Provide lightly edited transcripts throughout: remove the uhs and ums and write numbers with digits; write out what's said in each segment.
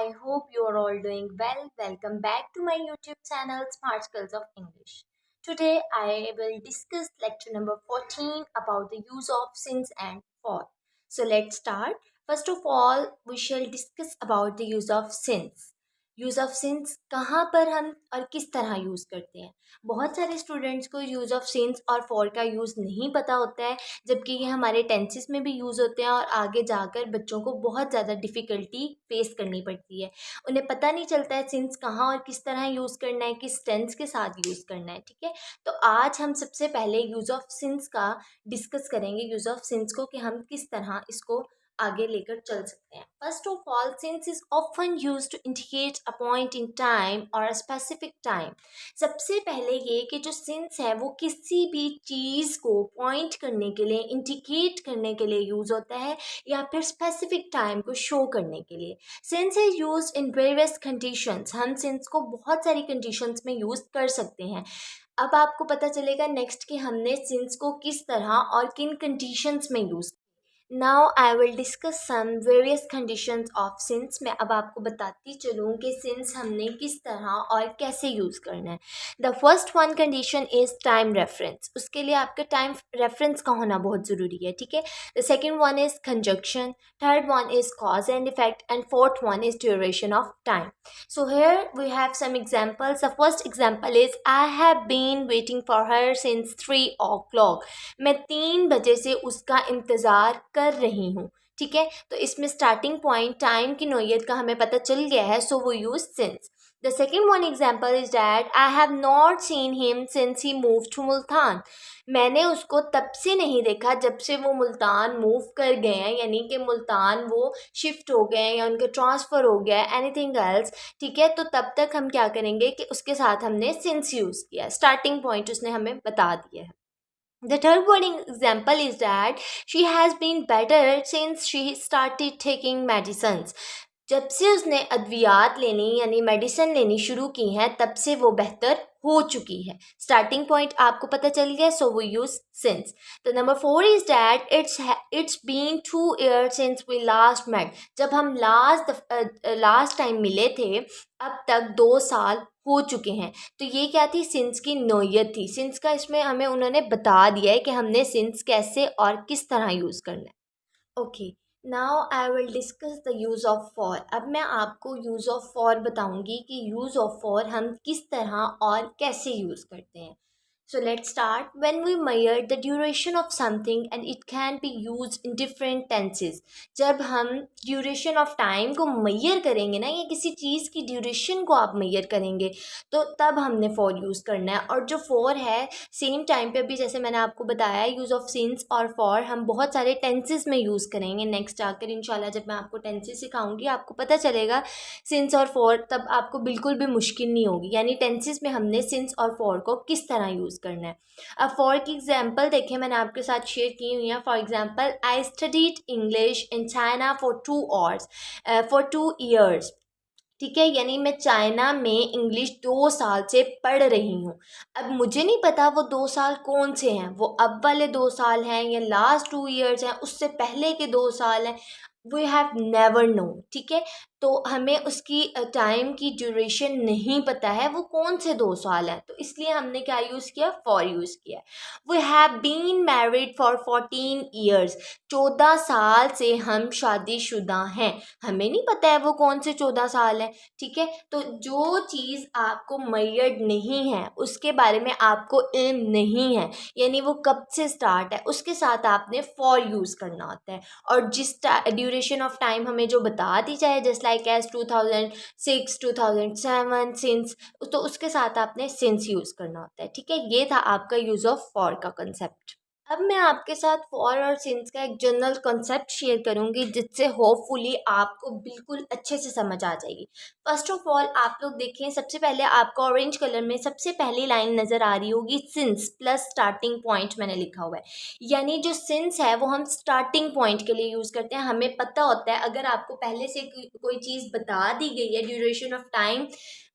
I hope you are all doing well. Welcome back to my YouTube channel Smart Skills of English. Today I will discuss lecture number 14 about the use of since and for. So let's start. First of all, we shall discuss about the use of since. Use of since कहाँ पर हम और किस तरह use करते हैं। बहुत सारे स्टूडेंट्स को यूज़ ऑफ सिंस और फॉर का यूज़ नहीं पता होता है, जबकि ये हमारे टेंसेस में भी यूज़ होते हैं और आगे जाकर बच्चों को बहुत ज़्यादा डिफ़िकल्टी फेस करनी पड़ती है। उन्हें पता नहीं चलता है सिंस कहाँ और किस तरह यूज़ करना है, किस टेंस के साथ यूज़ करना है। ठीक है, तो आज हम सबसे पहले यूज़ ऑफ सिंस का डिस्कस करेंगे, यूज़ ऑफ सिंस को कि हम किस तरह इसको आगे लेकर चल सकते हैं। First of all, since is often used to indicate a point in time और अ स्पेसिफिक टाइम। सबसे पहले ये कि जो सिंस है वो किसी भी चीज़ को पॉइंट करने के लिए, इंडिकेट करने के लिए यूज़ होता है या फिर स्पेसिफिक टाइम को शो करने के लिए। Since is use in various conditions. हम सिंस को बहुत सारी कंडीशंस में यूज़ कर सकते हैं। अब आपको पता चलेगा नेक्स्ट कि हमने सिंस को किस तरह और किन कंडीशंस में use. Now I will discuss some various conditions of since. मैं अब आपको बताती चलूँ कि सिंस हमने किस तरह और कैसे यूज़ करना है। The first one condition is time reference. उसके लिए आपका टाइम रेफरेंस का होना बहुत ज़रूरी है। ठीक है, the second one is conjunction, third one is cause and effect and fourth one is duration of time. So here we have some examples. The first example is I have been waiting for her since 3 o'clock. मैं 3 बजे से उसका इंतज़ार कर रही हूँ। ठीक है, तो इसमें स्टार्टिंग पॉइंट टाइम की नोयत का हमें पता चल गया है, सो वो use since. The second one example is that I have not seen him since he move to Multan. मैंने उसको तब से नहीं देखा जब से वो मुल्तान मूव कर गए हैं, यानी कि मुल्तान वो शिफ्ट हो गए हैं या उनके ट्रांसफ़र हो गया है, एनीथिंग एल्स। ठीक है, तो तब तक हम क्या करेंगे कि उसके साथ हमने सिंस यूज़ किया, स्टार्टिंग पॉइंट उसने हमें बता दिया है। The third one example is that she has been better since she started taking medicines. जब से उसने अद्वियात लेनी यानी मेडिसिन लेनी शुरू की हैं तब से वो बेहतर हो चुकी है। स्टार्टिंग पॉइंट आपको पता चल गया, सो वो यूज सिंस। तो number 4 is that it's been 2 years since we last met. जब हम लास्ट टाइम मिले थे अब तक 2 साल हो चुके हैं। तो ये क्या थी, सिंस की नोयत थी। सिंस का इसमें हमें उन्होंने बता दिया है कि हमने सिंस कैसे और किस तरह यूज़ करना है। Okay, now I will discuss the use of for. अब मैं आपको यूज़ ऑफ फॉर बताऊंगी कि यूज़ ऑफ फॉर हम किस तरह और कैसे यूज़ करते हैं। So let's start. When we measure the duration of something and it can be used in different tenses. जब हम ड्यूरेशन ऑफ टाइम को मैयर करेंगे ना, या किसी चीज़ की ड्यूरेशन को आप मैयर करेंगे तो तब हमने फॉर यूज़ करना है। और जो फॉर है सेम टाइम पे भी जैसे मैंने आपको बताया यूज़ ऑफ सिंस और फॉर हम बहुत सारे टेंसेस में यूज़ करेंगे। नेक्स्ट आकर इंशाल्लाह जब मैं आपको टेंसेस सिखाऊंगी आपको पता चलेगा सिंस और फॉर, तब आपको बिल्कुल भी मुश्किल नहीं होगी। यानी टेंसेस में हमने सिंस और फॉर को किस तरह यूज़ करना है। अब फॉर की एग्जांपल देखिए मैंने आपके साथ शेयर की हुई है। For example, I studied English in China for 2 hours for 2 years। ठीक है, यानी मैं चाइना में इंग्लिश 2 साल से पढ़ रही हूँ। अब मुझे नहीं पता वो 2 साल कौन से हैं, वो अब वाले 2 साल हैं या लास्ट 2 years हैं, उससे पहले के 2 साल हैं, वी हैव नेवर नो। ठीक है, तो हमें उसकी टाइम की ड्यूरेशन नहीं पता है वो कौन से 2 साल हैं, तो इसलिए हमने क्या यूज़ किया, फॉर यूज़ किया। We have been married for 14 years। 14 साल से हम शादीशुदा हैं, हमें नहीं पता है वो कौन से 14 साल हैं। ठीक है, तो जो चीज़ आपको मैयर्ड नहीं है, उसके बारे में आपको इल्म नहीं है, यानी वो कब से स्टार्ट है, उसके साथ आपने फॉर यूज़ करना होता है। और जिस ड्यूरेशन ऑफ टाइम हमें जो बता दी जाए जस्ट लाइक एज 2006 2007 सिंस, तो उसके साथ आपने सिंस यूज़ करना होता है। ठीक है, ये था आपका यूज़ ऑफ फॉर का कंसेप्ट। अब मैं आपके साथ फॉर और सिंस का एक जनरल कॉन्सेप्ट शेयर करूंगी जिससे होपफुली आपको बिल्कुल अच्छे से समझ आ जाएगी। फर्स्ट ऑफ ऑल आप लोग देखें, सबसे पहले आपको ऑरेंज कलर में सबसे पहली लाइन नज़र आ रही होगी, सिंस प्लस स्टार्टिंग पॉइंट मैंने लिखा हुआ है। यानी जो सिंस है वो हम स्टार्टिंग पॉइंट के लिए यूज़ करते हैं। हमें पता होता है अगर आपको पहले से कोई चीज़ बता दी गई है, ड्यूरेशन ऑफ टाइम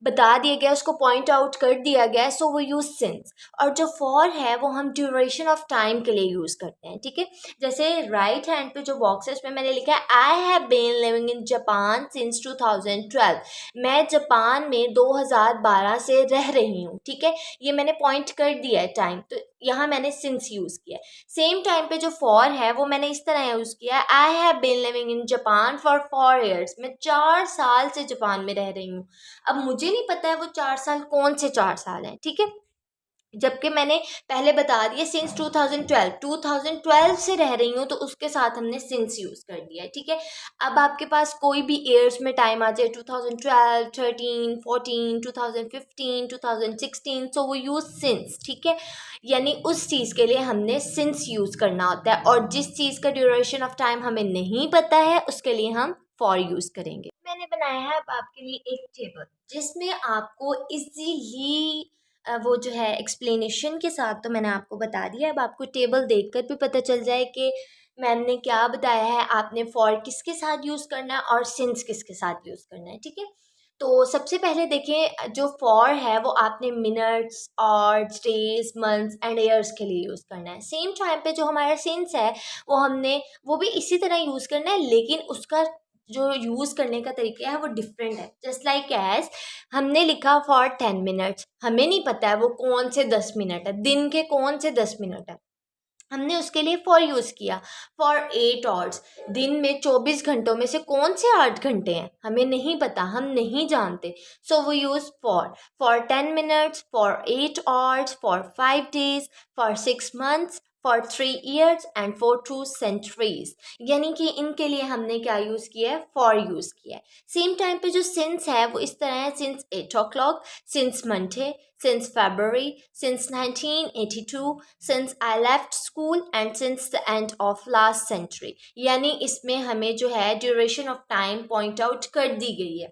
बता दिया गया, उसको पॉइंट आउट कर दिया गया है, सो वो यूज़ सिंस। और जो फॉर है वो हम ड्यूरेशन ऑफ टाइम टाइम के लिए यूज़ करते हैं, ठीक है। जैसे राइट हैंड पे जो बॉक्स है उसमें मैंने लिखा है I have been living in Japan since 2012। मैं जापान में 2012 से रह रही हूँ, ठीक है। ये मैंने पॉइंट कर दिया है टाइम, तो यहाँ मैंने सिंस यूज़ किया है। सेम टाइम पे जो फॉर है वो मैंने इस तरह यूज़ किया है I have been living in Japan for 4 years। मैं 4 साल से जापान में रह रही हूँ। अब मुझे नहीं पता है वो 4 साल कौन से 4 साल हैं, ठीक है। जबकि मैंने पहले बता दिया सिंस 2012 से रह रही हूँ, तो उसके साथ हमने सिंस यूज़ कर दिया है, ठीक है। अब आपके पास कोई भी ईयर्स में टाइम आ जाए 2012, 13, 14, 2015, 2016, सो वो यूज़ सिंस, ठीक है। यानी उस चीज़ के लिए हमने सिंस यूज़ करना होता है, और जिस चीज़ का ड्यूरेशन ऑफ टाइम हमें नहीं पता है उसके लिए हम फॉर यूज़ करेंगे। मैंने बनाया है अब आपके लिए एक टेबल जिसमें आपको इजीली वो जो है एक्सप्लेनेशन के साथ तो मैंने आपको बता दिया। अब आपको टेबल देखकर भी पता चल जाए कि मैम ने क्या बताया है, आपने फॉर किसके साथ यूज़ करना है और सिंस किसके साथ यूज़ करना है, ठीक है। तो सबसे पहले देखें, जो फॉर है वो आपने minutes, hours, days, months and years के लिए यूज़ करना है। सेम टाइम पे जो हमारा सिंस है वो भी इसी तरह यूज़ करना है, लेकिन उसका जो यूज़ करने का तरीका है वो डिफरेंट है। जस्ट लाइक एज हमने लिखा फॉर 10 मिनट्स, हमें नहीं पता है वो कौन से 10 मिनट है, दिन के कौन से 10 मिनट है, हमने उसके लिए फॉर यूज़ किया। फॉर 8 आवर्स, दिन में 24 घंटों में से कौन से 8 घंटे हैं हमें नहीं पता, हम नहीं जानते, सो वो use for 10 minutes, for 8 hours, for 5 days, for 6 months, for 3 years and for 2 centuries। यानी कि इनके लिए हमने क्या यूज़ किया है, फॉर यूज़ किया है। सेम टाइम पे जो सिंस है वो इस तरह है, since 8 o'clock, since Monday, since February, since 1982, since I left school and since the end of last century। यानी इसमें हमें जो है duration of time point out कर दी गई है।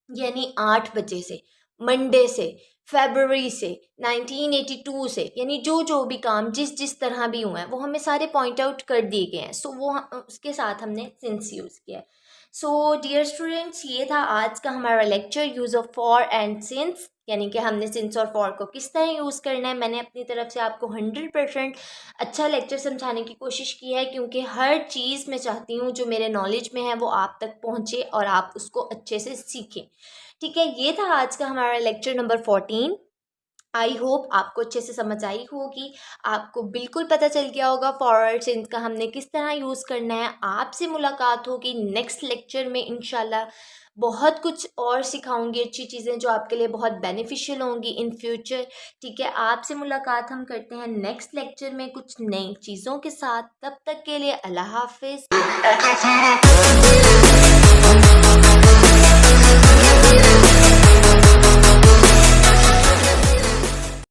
यानी 8 बजे से, मंडे से, फेबररी से, 1982 से, यानी जो जो भी काम जिस जिस तरह भी हुआ है वो हमें सारे पॉइंट आउट कर दिए गए हैं। सो वो उसके साथ हमने सिंस यूज़ किया है। सो डियर स्टूडेंट्स, ये था आज का हमारा lecture, use of for and since, यानी कि हमने सिंस और फॉर को किस तरह यूज़ करना है। मैंने अपनी तरफ से आपको 100% अच्छा लेक्चर समझाने की कोशिश की है, क्योंकि हर चीज़ मैं चाहती हूँ जो मेरे नॉलेज में है वो आप तक पहुँचे और आप उसको अच्छे से सीखें, ठीक है। ये था आज का हमारा लेक्चर नंबर 14। आई होप आपको अच्छे से समझ आई होगी, आपको बिल्कुल पता चल गया होगा फॉरवर्ड सिंस का हमने किस तरह यूज़ करना है। आपसे मुलाकात होगी नेक्स्ट लेक्चर में इंशाल्लाह। बहुत कुछ और सिखाऊंगी, अच्छी चीज़ें जो आपके लिए बहुत बेनिफिशियल होंगी इन फ्यूचर, ठीक है। आपसे मुलाकात हम करते हैं नेक्स्ट लेक्चर में कुछ नई चीज़ों के साथ। तब तक के लिए अल्लाह हाफिज़।